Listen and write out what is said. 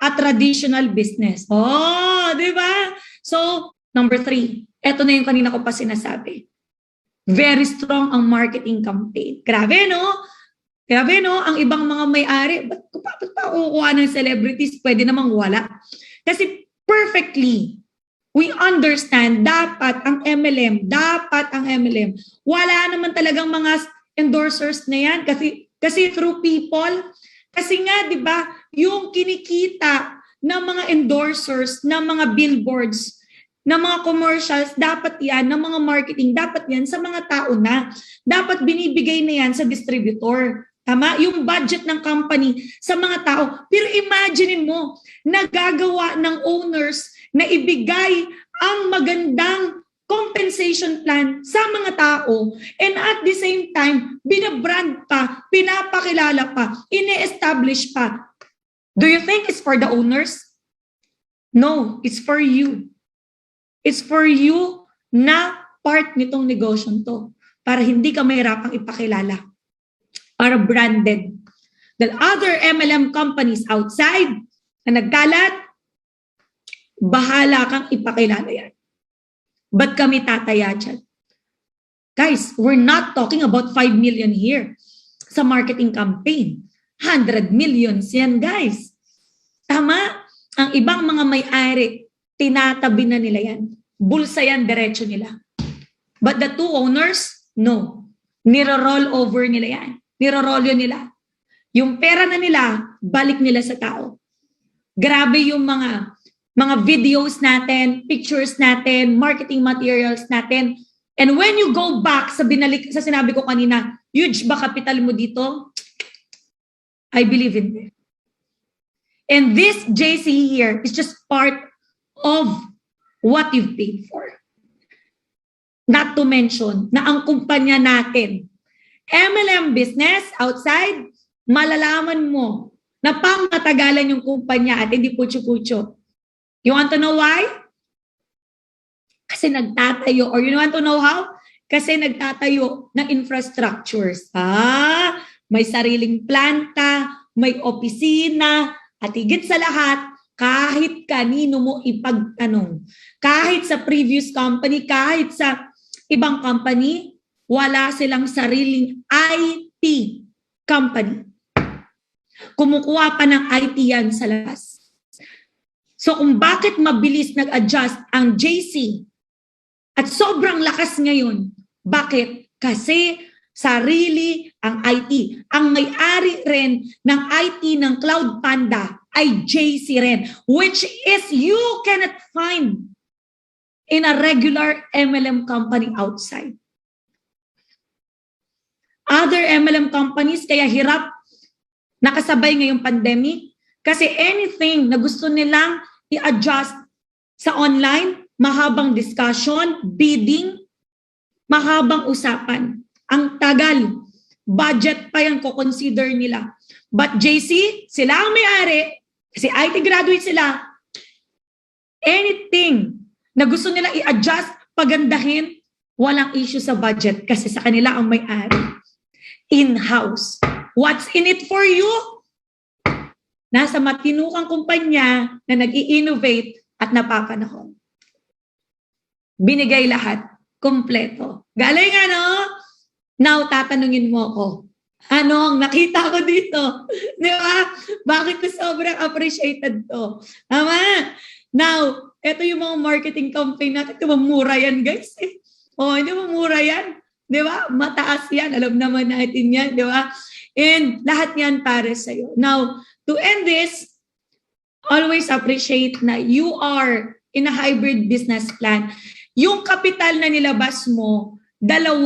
a traditional business. Oh, di ba? So, number 3, eto na yung kanina ko pa sinasabi. Very strong ang marketing campaign. Grabe, no? Grabe, no? Ang ibang mga may-ari, ba't pa kukuha ng celebrities? Pwede namang wala. Kasi perfectly, we understand dapat ang MLM, wala naman talagang mga endorsers na yan kasi through people. Kasi nga, di ba, yung kinikita ng mga endorsers, ng mga billboards, ng mga commercials, dapat yan, ng mga marketing, dapat yan sa mga tao na. Dapat binibigay na yan sa distributor. Tama? Yung budget ng company sa mga tao. Pero imagine mo, nagagawa ng owners na ibigay ang magandang compensation plan sa mga tao and at the same time, binabrand pa, pinapakilala pa, ine-establish pa. Do you think it's for the owners? No, it's for you. It's for you na part nitong negosyo to para hindi ka mahirapang ipakilala. Para branded. The other MLM companies outside na nagkalat, bahala kang ipakilala yan. Ba't kami tataya dyan? Guys, we're not talking about 5 million here sa marketing campaign. 100 millions yan, guys. Tama? Ang ibang mga may-ari, tinatabi na nila yan. Bulsa yan, diretso nila. But the two owners, no. Niro-roll over nila yan. Niro-rollo nila. Yung pera na nila, balik nila sa tao. Grabe yung mga videos natin, pictures natin, marketing materials natin. And when you go back sa sinabi ko kanina, huge ba capital mo dito? I believe in it. And this JC here is just part of what you've paid for. Not to mention na ang kumpanya natin, MLM business outside, malalaman mo na pangmatagalan yung kumpanya at hindi putyo-putyo. You want to know why? Kasi nagtatayo. Or you want to know how? Kasi nagtatayo ng infrastructures. May sariling planta, may opisina, at higit sa lahat, kahit kanino mo ipagtanong. Kahit sa previous company, kahit sa ibang company, wala silang sariling IT company. Kumukuha pa ng IT yan sa labas. So kung bakit mabilis nag-adjust ang JC at sobrang lakas ngayon, bakit? Kasi sarili ang IT. Ang may-ari rin ng IT ng Cloud Panda ay JC rin, which is you cannot find in a regular MLM company outside. Other MLM companies kaya hirap nakasabay ngayong pandemic kasi anything na gusto nilang i-adjust sa online, mahabang discussion, bidding, mahabang usapan. Ang tagal, budget pa yan ko-consider nila. But JC, sila ang may-ari, kasi IT graduate sila, anything na gusto nila i-adjust, pagandahin, walang issue sa budget kasi sa kanila ang may-ari. In-house. What's in it for you? Nasa matinukang kumpanya na nag-i-innovate at napapanahon. Binigay lahat. Kompleto. Galing ano? Now, tatanungin mo ako. Ano ang nakita ko dito? Di ba? Bakit ko sobrang appreciated to? Tama? Now, ito yung mga marketing campaign natin. Ito mura yan, guys. Hindi mura yan. Di ba? Mataas yan. Alam naman natin yan. Di ba? And lahat yan para sa'yo. Now, to end this, always appreciate na you are in a hybrid business plan. Yung kapital na nilabas mo, 2